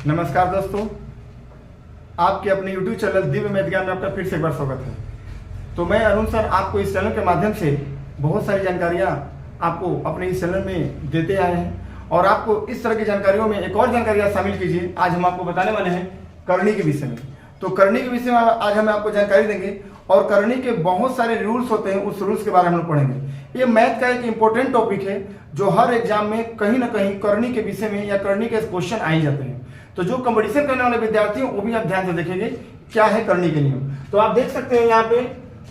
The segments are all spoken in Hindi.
नमस्कार दोस्तों, आपके अपने YouTube चैनल दिव्य मैथ ज्ञान में आपका फिर से एक बार स्वागत है। तो मैं अरुण सर आपको इस चैनल के माध्यम से बहुत सारी जानकारियाँ आपको अपने इस चैनल में देते आए हैं और आपको इस तरह की जानकारियों में एक और जानकारियाँ शामिल कीजिए। आज हम आपको बताने वाले हैं करनी के विषय में। तो करनी के विषय में आज हम आपको जानकारी देंगे और करनी के बहुत सारे रूल्स होते हैं, उस रूल्स के बारे में हम लोग पढ़ेंगे। ये मैथ का एक इंपॉर्टेंट टॉपिक है जो हर एग्जाम में कहीं ना कहीं करनी के विषय में या करनी के क्वेश्चन आ ही जाते हैं। तो जो कंपटीशन करने वाले विद्यार्थी हैं वो भी आप ध्यान से देखेंगे क्या है करनी के नियम। तो आप देख सकते हैं यहाँ पे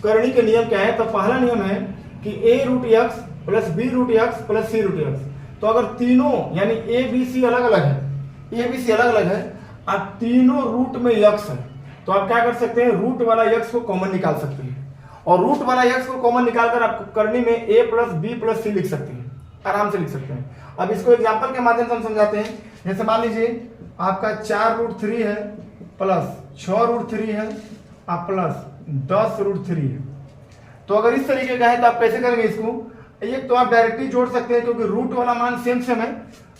करनी के नियम क्या है। तो पहला नियम है कि a root x plus b root x plus c root x. तो अगर तीनों यानी ए बी सी अलग अलग है, ए बी सी अलग अलग है और तीनों रूट में यक्स है, तो आप क्या कर सकते हैं, रूट वाला यक्स को कॉमन निकाल सकते हैं और रूट वाला यक्स को कॉमन निकालकर आप करनी में a प्लस बी प्लस सी लिख सकते हैं, आराम से लिख सकते हैं। अब इसको एग्जाम्पल के माध्यम से हम समझाते हैं। जैसे मान लीजिए आपका 4 रूट 3 है प्लस 6 रूट 3 है और प्लस 10 रूट 3 है। तो अगर इस तरीके का है तो आप कैसे करेंगे इसको, एक तो आप डायरेक्टली जोड़ सकते हैं क्योंकि रूट वाला मान सेम है।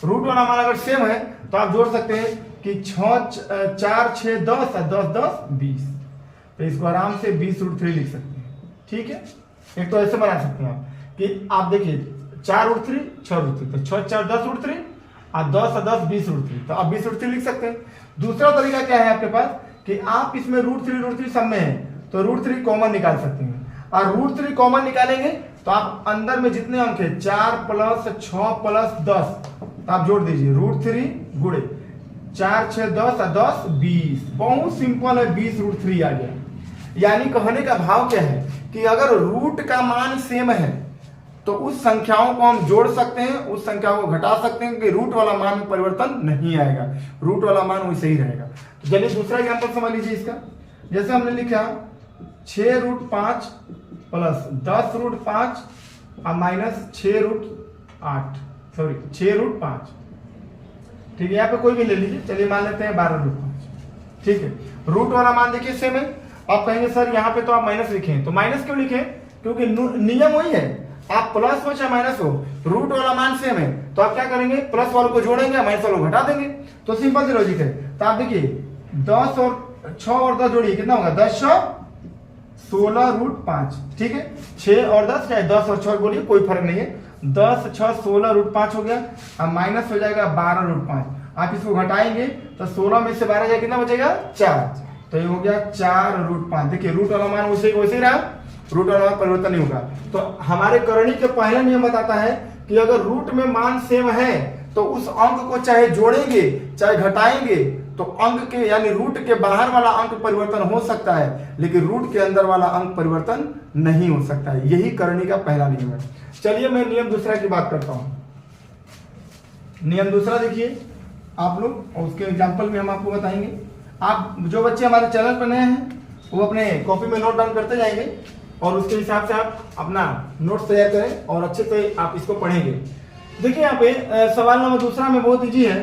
रूट वाला मान अगर सेम है तो आप जोड़ सकते हैं कि 4 6 10 और 10 10 20। तो इसको आराम से 20 रूट 3 लिख सकते हैं। ठीक है, एक तो ऐसे बना सकते हैं आप कि आप देखिए 4 रूट 3 6 रूट 3, तो 6 4 10 रूट 3 और 10 और 10 20 रूट 3, तो आप 20 रूट 3 लिख सकते हैं। दूसरा तरीका क्या है आपके पास कि आप इसमें रूट 3 सब में है तो रूट 3 कॉमन निकाल सकते हैं और रूट 3 कॉमन निकालेंगे तो आप अंदर में जितने अंक है 4 प्लस 6 प्लस 10 तो आप जोड़ दीजिए, रूट 3 गुणे 4 6 10 और 10 20। बहुत सिंपल है, 20 रूट 3 आ गया। यानी कहने का भाव क्या है कि अगर रूट का मान सेम है तो उस संख्याओं को हम जोड़ सकते हैं, उस संख्या को घटा सकते हैं कि रूट वाला मान में परिवर्तन नहीं आएगा, रूट वाला मान वैसे ही रहेगा। तो चलिए दूसरा एग्जांपल समझ लीजिए इसका। जैसे हमने लिखा 6 रूट 5 प्लस 10 रूट 5 और माइनस 6 रूट 8, सॉरी 6 रूट 5। ठीक है, यहाँ पे कोई भी ले लीजिए। चलिए मान लेते हैं 12 रूट 5। ठीक है, रूट वाला मान देखिए सेम है। आप कहेंगे सर यहाँ पे तो आप माइनस लिखे, तो माइनस क्यों लिखे, क्योंकि नियम वही है, आप प्लस हो चाहे माइनस हो, रूट वाला मान सेम है तो आप क्या करेंगे, प्लस वालों को जोड़ेंगे माइनस वालों को घटा देंगे। तो सिंपल सी लॉजिक है। तो आप देखिए 10 और 6 और 10 जोड़िए, कितना होगा, 10 16 रूट 5। ठीक है, 6 और 10 चाहे 10 और 6 बोलिए कोई फर्क नहीं है, 10 6 16 रूट 5 हो गया। अब माइनस हो जाएगा 12 रूट 5। आप इसको घटाएंगे तो 16 में से 12 जाए कितना बचेगा, 4। तो ये हो गया 4 रूट 5। देखिए रूट वाला मान वैसे ही रहा, रूट वाला मान परिवर्तन नहीं होगा। तो हमारे करनी के पहला नियम बताता है कि अगर रूट में मान सेम है तो उस अंक को चाहे जोड़ेंगे चाहे घटाएंगे तो अंक के यानी रूट के बाहर वाला अंक परिवर्तन हो सकता है लेकिन रूट के अंदर वाला अंक परिवर्तन नहीं हो सकता है। यही करनी का पहला नियम है। चलिए मैं नियम दूसरा की बात करता हूं। नियम दूसरा देखिए आप लोग, और उसके एग्जाम्पल भी हम आपको बताएंगे। आप जो बच्चे हमारे चैनल पर नए हैं वो अपने कॉपी में नोट डाउन करते जाएंगे और उसके हिसाब से आप अपना नोट्स तैयार करें और अच्छे से आप इसको पढ़ेंगे। देखिए यहाँ पे सवाल नंबर दूसरा में बहुत इजी है।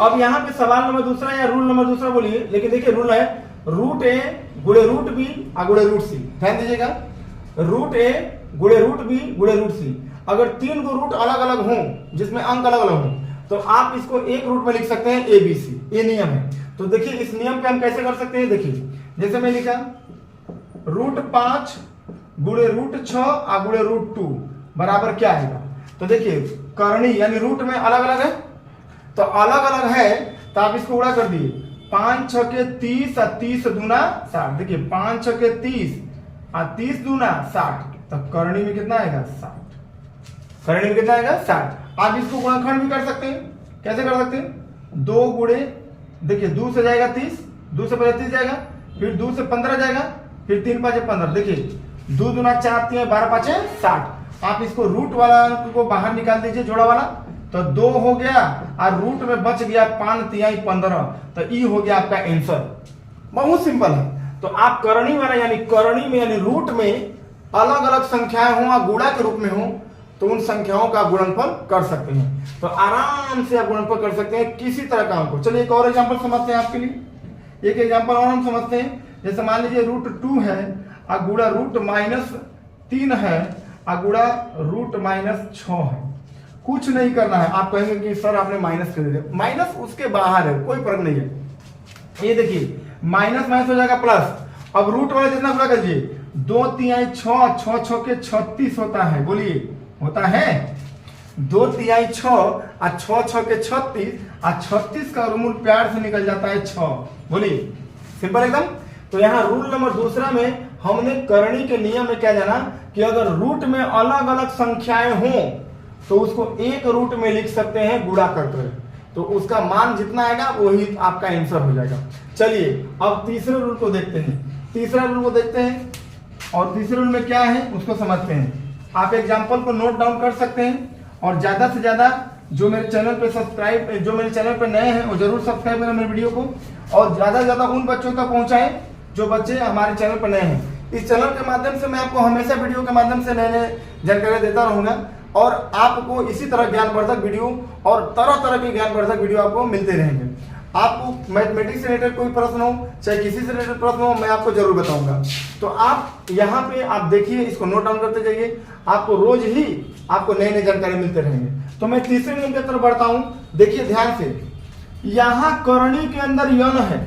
अब यहाँ पे सवाल नंबर दूसरा या रूल नंबर दूसरा बोलिए, लेकिन देखिए रूल है रूट ए गुणे रूट बी और गुणे रूट सी। ध्यान दीजिएगा, रूट ए गुणे रूट बी गुणे रूट सी। अगर 3 को रूट अलग अलग हों जिसमें अंक अलग अलग हों तो आप इसको एक रूट में लिख सकते हैं ए बी सी। ये नियम है। तो देखिए इस नियम पे हम कैसे कर सकते हैं, देखिए जैसे मैं लिखा रूट 5 गुणे रूट 6 और गुणे रूट 2 बराबर क्या आएगा। तो देखिए करनी यानी रूट में अलग अलग है तो अलग अलग है तो आप इसको उड़ा कर दिए, 5 6 के 30 और 30 दूना 60। देखिए 5 6 के 30 और 30 दूना 60, तो करनी में कितना आएगा, 60। करनी में कितना आएगा, 60। आप इसको गुणनखंड भी कर सकते हैं। कैसे कर सकते हैं, 2 गुणे, देखिए 2 से जाएगा 30, 2 से 30 जाएगा, फिर 2 से 15 जाएगा, फिर 3 5 15। देखिए 2 दूना 4 3 12 5 60। आप इसको रूट वाला अंक को बाहर निकाल दीजिए, जोड़ा वाला, तो 2 हो गया और रूट में बच गया 5 3 15, तो ई हो गया आपका आंसर। बहुत सिंपल है। तो आप करनी वाला यानी करनी में यानी रूट में अलग अलग संख्याएं हों गुणा के रूप में हो तो उन संख्याओं का गुणनफल कर सकते हैं। तो आराम से आप गुणनफल कर सकते हैं किसी तरह का अंक। चलिए एक और एग्जाम्पल समझते हैं आपके लिए। एक एग्जाम्पल और हम समझते हैं। जैसे मान लीजिए रूट 2 है और गुणा रूट -3 है और गुणा रूट -6 है। कुछ नहीं करना है। आप कहेंगे कि सर आपने माइनस कर दिया, माइनस उसके बाहर है, कोई फर्क नहीं है। ये देखिए माइनस माइनस हो जाएगा प्लस। अब रूट वाले जितना गुणा कीजिए, 2 तिहाई 6, 6 6 के 36 होता है, बोलिए होता है 2 तिहाई 6 और 6 6 के 36 और 36 का रूल प्यार से निकल जाता है 6, बोलिए सिंपल एकदम। तो यहाँ रूल नंबर दूसरा में हमने करणी के नियम में क्या जाना कि अगर रूट में अलग अलग संख्याएं हों तो उसको एक रूट में लिख सकते हैं गुणा करते हुए, तो उसका मान जितना आएगा वही आपका आंसर हो जाएगा। चलिए अब तीसरे रूल को देखते हैं, तीसरा रूल को देखते हैं और तीसरे रूल में क्या है उसको समझते हैं। आप एग्जाम्पल को नोट डाउन कर सकते हैं और ज्यादा से ज्यादा जो मेरे चैनल पे सब्सक्राइब, जो मेरे चैनल पे नए हैं वो जरूर सब्सक्राइब करें मेरे वीडियो को, और ज्यादा से ज्यादा उन बच्चों तक पहुंचाएं जो बच्चे हमारे चैनल पर नए हैं। इस चैनल के माध्यम से मैं आपको हमेशा वीडियो के माध्यम से नए नए जानकारी देता रहूंगा और आपको इसी तरह ज्ञानवर्धक वीडियो और तरह तरह के ज्ञानवर्धक वीडियो आपको मिलते रहेंगे। आपको मैथमेटिक्स से रिलेटेड कोई प्रश्न हो, चाहे किसी से रिलेटेड प्रश्न हो, मैं आपको जरूर बताऊंगा। तो आप यहाँ पे आप देखिए, इसको नोट डाउन करते जाइए, आपको रोज ही आपको नई नई जानकारी मिलते रहेंगे। तो मैं तीसरे नियम की तरफ बढ़ता हूँ, देखिए ध्यान से। यहाँ करणी के अंदर यन है,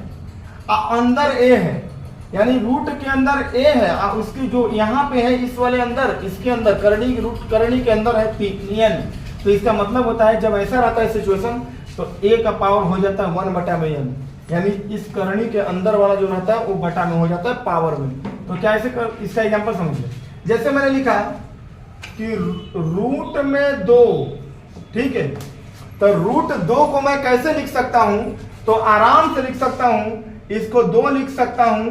अंदर ए है, यानी रूट के अंदर ए है, उसकी जो यहाँ पे है इस वाले अंदर, इसके अंदर करणी रूट करणी के अंदर है एन। तो इसका मतलब होता है जब ऐसा रहता है सिचुएशन तो ए का पावर हो जाता है 1/n, यानी इस करणी के अंदर वाला जो रहता है वो बटा में हो जाता है पावर में। तो क्या ऐसे इसका एग्जांपल समझिए, जैसे मैंने लिखा कि रूट में 2, ठीक है, तो रूट 2 को मैं कैसे लिख सकता हूं, तो आराम से लिख सकता हूं, इसको 2 लिख सकता हूं।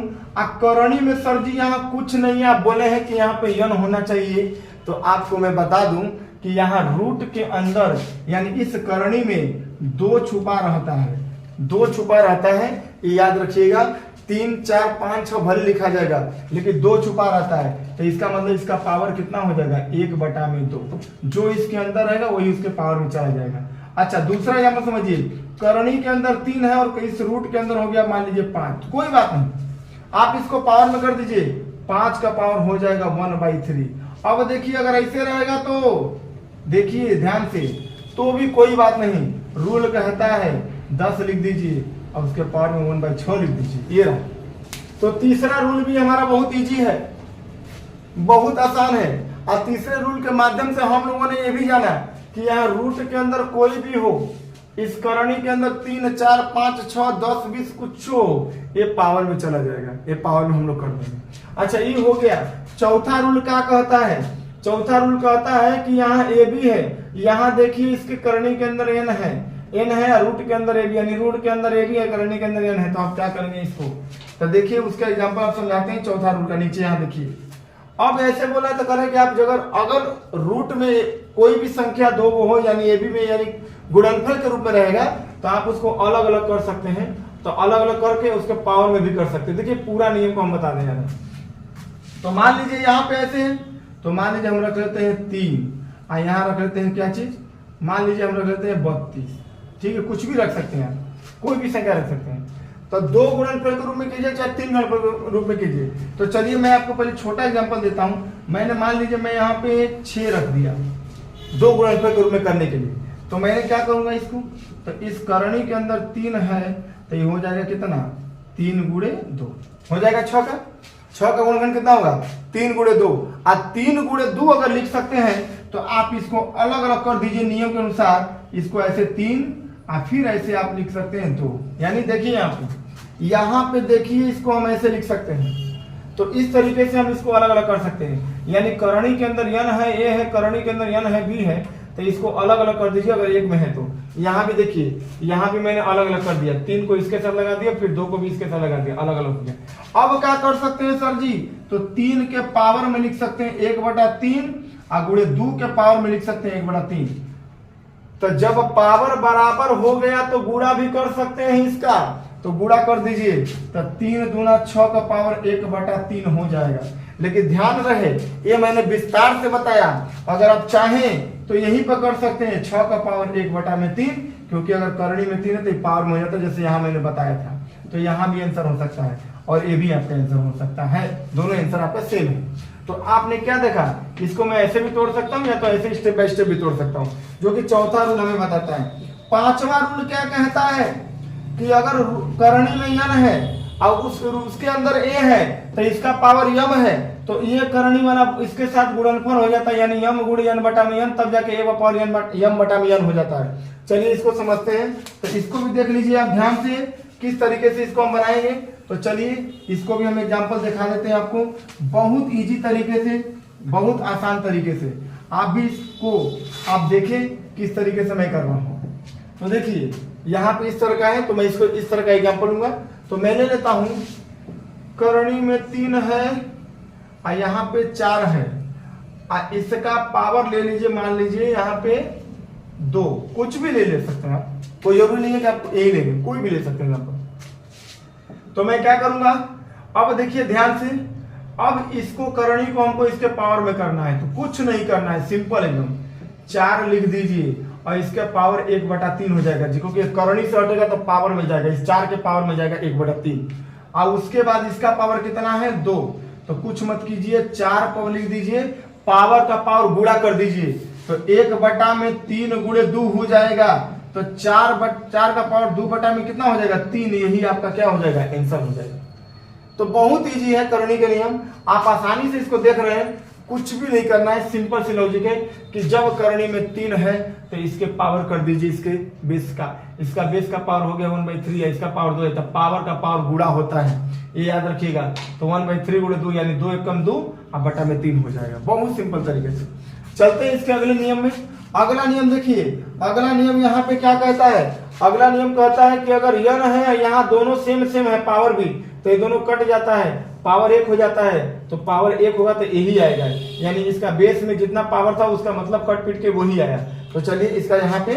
करणी में सर जी यहाँ कुछ नहीं, आप बोले हैं कि यहाँ पे यन होना चाहिए, तो आपको मैं बता दूं कि यहाँ रूट के अंदर यानी इस करणी में 2 छुपा रहता है, 2 छुपा रहता है, याद रखिएगा। 3 4 5 6 भले लिखा जाएगा लेकिन 2 छुपा रहता है, तो इसका मतलब इसका पावर कितना हो जाएगा 1/2, जो इसके अंदर रहेगा वही उसके पावर में चला जाएगा। अच्छा दूसरा एग्जाम्पल समझिए, करणी के अंदर 3 है और इस रूट के अंदर हो गया मान लीजिए 5, कोई बात नहीं, आप इसको पावर में कर दीजिए, 5 का पावर हो जाएगा 1/3। अब देखिए अगर ऐसे रहेगा तो देखिए ध्यान से, तो भी कोई बात नहीं, रूल कहता है 10 लिख दीजिए और उसके पावर में 1/6 लिख दीजिए, ये रहा। तो तीसरा रूल भी हमारा बहुत इजी है, बहुत आसान है। और तीसरे रूल के माध्यम से हम लोगों ने ये भी जाना कि यहाँ रूट के अंदर कोई भी हो, इस करणी के अंदर 3 4 5 6 10 20 कुछ हो, ये पावर में चला जाएगा, ये पावर में हम लोग कर देंगे। अच्छा ये हो गया। चौथा रूल क्या कहता है, चौथा रूल कहता है कि यहाँ ए बी है, यहाँ देखिए इसके करणी के अंदर एन है, रूट के अंदर ए बी, यानी रूट के अंदर ए बी है, करणी के अंदर एन है, तो आप क्या करेंगे इसको, तो देखिए उसका एग्जांपल आप समझाते हैं। चौथा रूल का नीचे यहाँ देखिए, अब ऐसे बोला तो करें कि आप अगर रूट में कोई भी संख्या 2 हो, यानी ए बी में यानी गुणनफल के रूप में रहेगा, तो आप उसको अलग अलग कर सकते हैं, तो अलग अलग करके उसके पावर में भी कर सकते हैं। देखिए पूरा नियम को हम बता दें यहाँ। तो मान लीजिए यहाँ पे ऐसे है, तो मान लीजिए हम रख लेते हैं 3 और यहाँ रख लेते हैं क्या चीज, मान लीजिए हम रख लेते हैं 32, ठीक है, कुछ भी रख सकते हैं, कोई भी संख्या रख सकते हैं। तो 2 गुणनफल के रूप में कीजिए चाहे 3 गुणनफल के रूप में कीजिए। तो चलिए मैं आपको पहले छोटा एग्जांपल देता हूं। मैंने मान लीजिए मैं यहाँ पे 6 रख दिया 2 गुणनफल के रूप में करने के लिए, तो मैंने क्या करूंगा इसको, तो इस करणी के अंदर 3 है, तो ये हो जाएगा कितना 3 × 2 हो जाएगा 6 का, 6 का गुणनफल कितना होगा 3 × 2। और 3 × 2 अगर लिख सकते हैं तो आप इसको अलग अलग कर दीजिए नियम के अनुसार, इसको ऐसे 3 और फिर ऐसे आप लिख सकते हैं 2, यानी देखिए यहाँ पे देखिए इसको हम ऐसे लिख सकते हैं। तो इस तरीके से हम इसको अलग अलग कर सकते हैं, यानी करणी के अंदर यन है, ए है, करणी के अंदर यन है, बी है, तो इसको अलग अलग कर दीजिए अगर एक में है तो। यहाँ भी देखिए, यहाँ भी मैंने अलग अलग कर दिया, 3 को इसके साथ लगा दिया, फिर 2 को भी इसके साथ लगा दिया, अलग अलग हो गया। अब क्या कर सकते हैं सर जी, तो 3 के पावर में लिख सकते हैं 1/3 और गुणे 2 के पावर में लिख सकते हैं 1/3। तो जब पावर बराबर हो गया तो गुणा भी कर सकते हैं इसका, तो गुणा कर दीजिए, तो 3 दूना 6 का पावर 1/3 हो जाएगा। लेकिन ध्यान रहे ये मैंने विस्तार से बताया, अगर आप चाहें तो यहीं पर कर सकते हैं 6 का पावर 1/3, क्योंकि अगर करणी में 3 है तो पावर में हो जाता है, जैसे यहाँ मैंने बताया था। तो यहाँ भी आंसर हो सकता है और ये भी आपका आंसर हो सकता है, दोनों आंसर आपका सेम है। तो आपने क्या देखा, इसको मैं ऐसे भी तोड़ सकता हूँ या तो ऐसे स्टेप बाय स्टेप भी तोड़ सकता हूँ, जो कि चौथा रूल हमें बताता है। पांचवा रूल क्या कहता है कि अगर करणी में यन है और उसके अंदर ए है तो इसका पावर यम है, तो ये करणी वाला इसके साथ गुणनफल हो जाता है, यानी यम गुण यन बटा में यन, तब जाके ए पावर यम बटा में यन हो जाता है। चलिए इसको समझते हैं। तो इसको भी देख लीजिए आप ध्यान से किस तरीके से इसको हम बनाएंगे। तो चलिए इसको भी हम एग्जांपल दिखा देते हैं आपको, बहुत इजी तरीके से, बहुत आसान तरीके से। आप भी इसको आप देखें किस तरीके से मैं कर रहा हूँ। तो देखिए यहाँ पे इस तरह का है, तो मैं इसको इस तरह का एग्जांपल लूंगा। तो मैं ले लेता हूं करणी में 3 है और यहाँ पे 4 है, इसका पावर ले लीजिए, मान लीजिए यहाँ पे 2, कुछ भी ले सकते हैं आप, कोई जरूरी नहीं है कि आपको यही लेंगे, कोई भी ले सकते हैं यहाँ पर। तो मैं क्या करूंगा, अब देखिए ध्यान से, अब इसको करणी को हमको इसके पावर में करना है, तो कुछ नहीं करना है, सिंपल एकदम 4 लिख दीजिए और इसका पावर 1/3 हो जाएगा जी, क्योंकि करणी से हटेगा तो पावर मिल जाएगा, इस 4 के पावर में जाएगा 1/3। और उसके बाद इसका पावर कितना है 2, तो कुछ मत कीजिए, 4 पावर लिख दीजिए, पावर का पावर गुणा कर दीजिए, तो 1/3 गुणे 2 हो जाएगा, तो 4 का पावर 2 में कितना हो जाएगा 3, यही आपका क्या हो जाएगा आंसर हो जाएगा। तो बहुत इजी है करणी के नियम, आप आसानी से इसको देख रहे हैं, कुछ भी नहीं करना है, सिंपल सी लॉजिक है कि जब करणी में 3 है तो इसके पावर कर दीजिए इसके बेस का, इसका बेस का पावर हो गया 1/3 है, इसका पावर 2 है, तो पावर का पावर गुणा होता है, ये याद रखिएगा। तो 1/3 गुणे 2 यानी 2 एकम 2 और बटा में 3 हो जाएगा, बहुत सिंपल तरीके से। चलते हैं इसके अगले नियम में। अगला नियम देखिए, अगला नियम यहाँ पे क्या कहता है, अगला नियम कहता है कि अगर यन है यहाँ दोनों सेम है पावर भी, तो ये दोनों कट जाता है, पावर 1 हो जाता है, तो पावर 1 होगा तो यही आएगा, यानी इसका बेस में जितना पावर था उसका मतलब कट पीट के वही आया। तो चलिए इसका यहाँ पे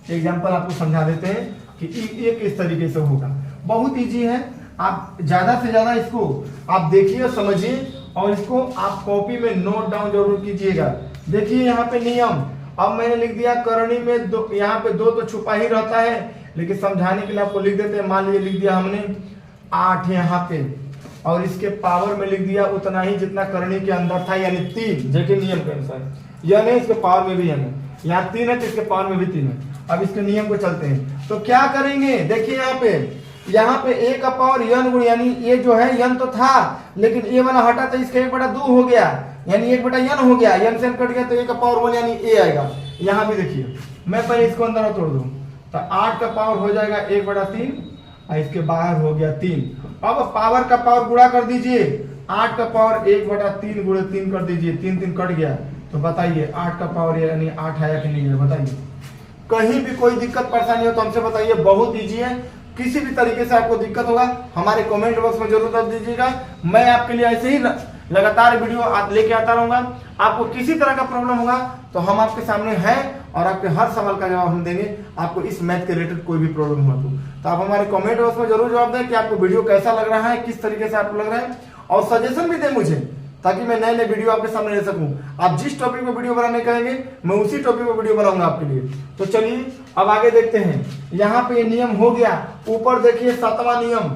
एग्जांपल आपको समझा देते हैं कि ये किस तरीके से होगा। बहुत इजी है, आप ज्यादा से ज्यादा इसको आप देखिए समझिए और इसको आप कॉपी में नोट डाउन जरूर कीजिएगा। देखिए यहाँ पे नियम, अब मैंने लिख दिया करणी में 2, यहाँ पे 2 तो छुपा ही रहता है, लेकिन समझाने के लिए आपको लिख देते हैं। मान लीजिए लिख दिया हमने 8 यहाँ पे, और इसके पावर में लिख दिया उतना ही जितना करणी के अंदर था, यानी 3, जैसे नियम के अनुसार। यह नहीं, इसके पावर में भी है, यहाँ 3 है तो इसके पावर में भी 3 है। अब इसके नियम को चलते हैं, तो क्या करेंगे, देखिए यहाँ पे a का पावर यन गुण, यानी ये जो है यन तो था लेकिन ये वाला हटा तो इसका 1/2 हो गया, यानी 1/n हो गया, यन से n कट गया तो a का पावर 1 यानी a आएगा। यहाँ भी देखिए, मैं पहले इसको अंदर तोड़ दूं तो 8 का पावर हो जाएगा 1/3 और इसके बाहर हो गया 3। अब पावर का पावर गुणा कर दीजिए, 8 का पावर 1/3 गुणे 3 कर दीजिए, 3 कट गया, तो बताइए 8 का पावर यानी 8 आया कि नहीं आया, बताइए। कहीं भी कोई दिक्कत परेशानी हो तो हमसे बताइए, बहुत ईजी है। किसी भी तरीके से आपको दिक्कत होगा हमारे कमेंट बॉक्स में जरूर दे दीजिएगा, मैं आपके लिए ऐसे ही लगातार वीडियो लेके आता रहूंगा। आपको किसी तरह का प्रॉब्लम होगा तो हम आपके सामने हैं और आपके हर सवाल का जवाब हम देंगे। आपको इस मैथ के रिलेटेड कोई भी प्रॉब्लम हुआ तो आप हमारे कमेंट बॉक्स में जरूर जवाब दें कि आपको वीडियो कैसा लग रहा है, किस तरीके से आपको लग रहा है, और सजेशन भी दें मुझे, ताकि मैं नए नए वीडियो आपके सामने ले सकूं। आप जिस टॉपिक पे वीडियो बनाने कहेंगे मैं उसी टॉपिक पे वीडियो बनाऊंगा आपके लिए। तो चलिए अब आगे देखते हैं। यहाँ पे नियम हो गया, ऊपर देखिए 7वां नियम,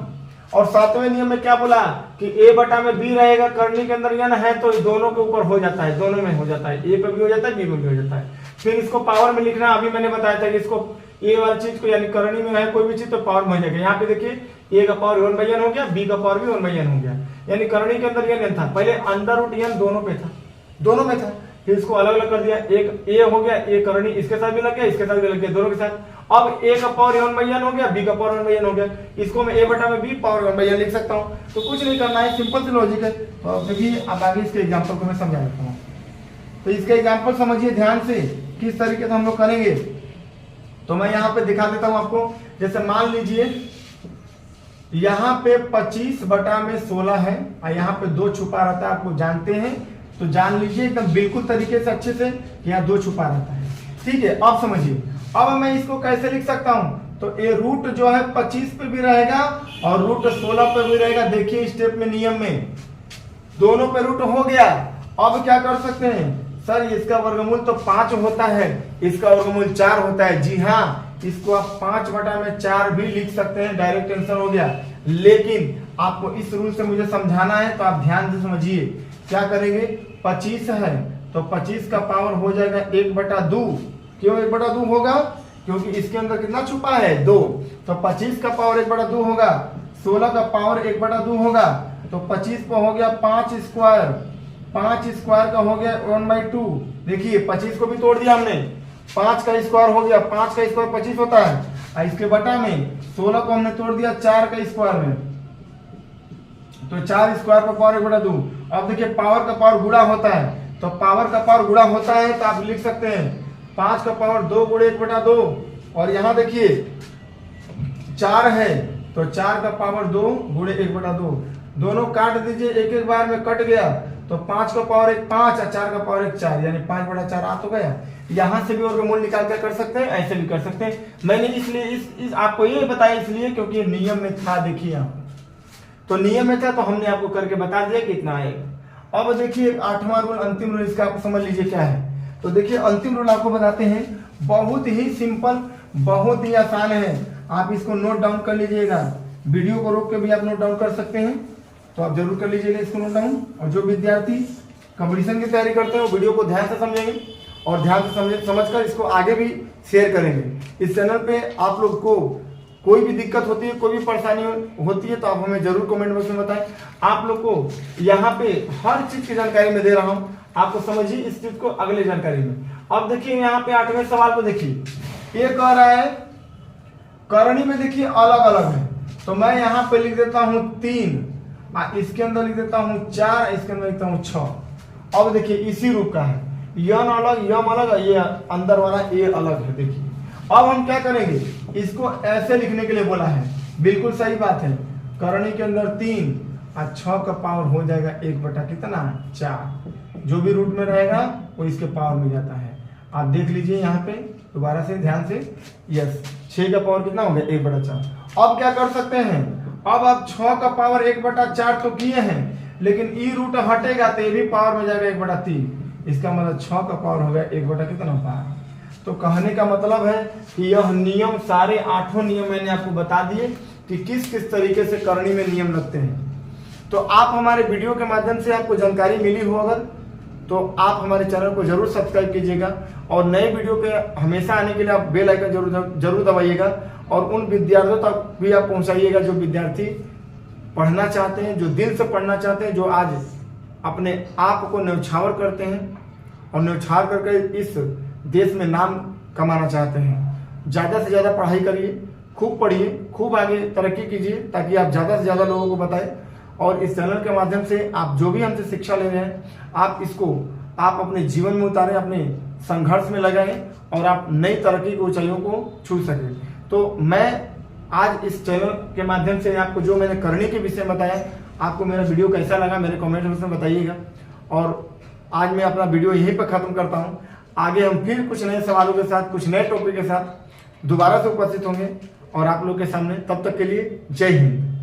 और 7वें नियम में क्या बोला कि a/b रहेगा, करनी के अंदर यन है तो दोनों के ऊपर हो जाता है, दोनों में हो जाता है, a पे भी हो जाता है, b पे भी हो जाता है। फिर इसको पावर में लिखना, अभी मैंने बताया था कि इसको a वाली चीज को यानी करनी में है कोई भी चीज तो पावर में हो जाएगा। यहाँ पे देखिए a का पावर 1/n हो गया, b का पावर भी 1/n हो गया, यानी करनी के अंदर यन था, पहले √n दोनों पे था, दोनों में था, फिर इसको अलग अलग कर दिया, एक a हो गया, a करनी इसके साथ भी लग गया, इसके साथ भी लग गया, दोनों के साथ। अब a का पावर 1/n हो गया, b का पावर 1/n हो गया, इसको मैं a/b पावर 1/n लिख सकता हूँ। तो कुछ नहीं करना है, सिंपल सी लॉजिक है। तो देखिए अब आगे इसके एग्जांपल को मैं समझा देता हूँ। तो इसका एग्जांपल समझिए ध्यान से किस तरीके से हम लोग करेंगे। तो मैं यहाँ पे दिखा देता हूँ आपको। जैसे मान लीजिए यहाँ पे 25/16 है और यहाँ पे 2 छुपा रहता है, आपको जानते हैं तो जान लीजिए एकदम बिल्कुल तरीके से अच्छे से, यहाँ 2 छुपा रहता है, ठीक है। अब समझिए, अब मैं इसको कैसे लिख सकता हूँ, तो ये रूट जो है 25 पे भी रहेगा और रूट 16 पे भी रहेगा। देखिए स्टेप में नियम में दोनों पे रूट हो गया। अब क्या कर सकते हैं, सर इसका वर्गमूल तो 5 होता है, इसका वर्गमूल 4 होता है। जी हाँ, इसको आप 5/4 भी लिख सकते हैं, डायरेक्ट आंसर हो गया। लेकिन आपको इस रूल से मुझे समझाना है तो आप ध्यान से समझिए क्या करेंगे, 25 है तो 25 का पावर हो जाएगा 1/2। क्यों 1/2 होगा, क्योंकि इसके अंदर कितना छुपा है 2, तो 25 का पावर 1/2 होगा। 16 का पावर 1/2 होगा, तो 25 पर हो गया 5 स्क्वायर, 5 स्क्वायर का हो गया 1/2। देखिए 25 को भी तोड़ दिया हमने, 5 का स्क्वायर हो गया, 5 का स्क्वायर 25 होता है, और इसके बटा में 16 को हमने तोड़ दिया 4 का स्क्वायर में, तो 4 स्क्वायर पर पावर 1/2। अब देखिए पावर का पावर गुणा होता है, तो पावर का पावर गुणा होता है तो आप लिख सकते हैं 5 का पावर 2 गुणे 1/2, और यहाँ देखिए 4 है तो 4 का पावर 2 गुणे 1/2, दोनों काट दीजिए, एक एक बार में कट गया, तो 5 का पावर 1 5 और 4 का पावर 1 4, यानी 5/4 आ तो गया। यहाँ से भी वर्गमूल निकाल कर सकते हैं, ऐसे भी कर सकते हैं। मैंने इसलिए इस आपको ये बताया इसलिए क्योंकि नियम में था। देखिए आप तो नियम में था तो हमने आपको करके बता दिया कितना आएगा। अब देखिए 8वां रूल, अंतिम रूल, इसका आप समझ लीजिए क्या है। तो देखिए अंतिम रूल आपको बताते हैं, बहुत ही सिंपल, बहुत ही आसान है। आप इसको नोट डाउन कर लीजिएगा, वीडियो को रोक के भी आप नोट डाउन कर सकते हैं, तो आप जरूर कर लीजिएगा इसको नोट डाउन। और जो विद्यार्थी कंपटीशन की तैयारी करते हैं वो वीडियो को ध्यान से समझेंगे और ध्यान से समझकर इसको आगे भी शेयर करेंगे। इस चैनल पे आप लोग को कोई भी दिक्कत होती है, कोई भी परेशानी होती है तो आप हमें जरूर कमेंट बॉक्स में बताएं। आप लोग को यहाँ पे हर चीज की जानकारी में दे रहा हूँ, आपको समझिए इस चीज को अगले जानकारी में। अब देखिए यहाँ पे 8वें सवाल को देखिए, ये कह रहा है करणी में देखिए अलग अलग है, तो मैं यहाँ पे लिख देता हूँ 3, इसके अंदर लिख देता हूँ 4, इसके अंदर लिखता हूँ 6। अब देखिए इसी रूप का है, यम अलग, यम अलग, ये अंदर वाला ये अलग है। देखिए अब हम क्या करेंगे, इसको ऐसे लिखने के लिए बोला है, बिल्कुल सही बात है। करणी के अंदर 3 और 6 का पावर हो जाएगा 1/4, जो भी रूट में रहेगा वो इसके पावर में जाता है। आप देख लीजिए यहाँ पे दोबारा से ध्यान से, यस 6 का पावर कितना हो गया 1/4। अब क्या कर सकते हैं, अब आप 6 का पावर 1/4 तो किए हैं, लेकिन ई रूट हटेगा तो ये भी पावर में जाएगा 1/3, इसका मतलब 6 का पावर हो गया 1/5। तो कहने का मतलब है कि यह नियम, सारे 8 नियम मैंने आपको बता दिए कि किस किस तरीके से करणी में नियम लगते हैं। तो आप हमारे वीडियो के माध्यम से आपको जानकारी मिली हो अगर, तो आप हमारे चैनल को जरूर सब्सक्राइब कीजिएगा और नए वीडियो के हमेशा आने के लिए आप बेल आइकन जरूर दबाइएगा, और उन विद्यार्थियों तक भी आप पहुंचाइएगा जो विद्यार्थी पढ़ना चाहते हैं, जो दिल से पढ़ना चाहते हैं, जो आज अपने आप को न्यौछावर करते हैं और न्यौछावर करके इस देश में नाम कमाना चाहते हैं। ज़्यादा से ज़्यादा पढ़ाई करिए, खूब पढ़िए, खूब आगे तरक्की कीजिए, ताकि आप ज़्यादा से ज़्यादा लोगों को बताएं। और इस चैनल के माध्यम से आप जो भी हमसे शिक्षा ले रहे हैं, आप इसको आप अपने जीवन में उतारें, अपने संघर्ष में लगाएं और आप नई तरक्की की ऊंचाइयों को छू सकें। तो मैं आज इस चैनल के माध्यम से आपको जो मैंने करणी के विषय में बताया, आपको मेरा वीडियो कैसा लगा मेरे कमेंट बॉक्स में बताइएगा। और आज मैं अपना वीडियो यहीं पर ख़त्म करता हूँ। आगे हम फिर कुछ नए सवालों के साथ, कुछ नए टॉपिक के साथ दोबारा से उपस्थित होंगे और आप लोग के सामने। तब तक के लिए जय हिंद।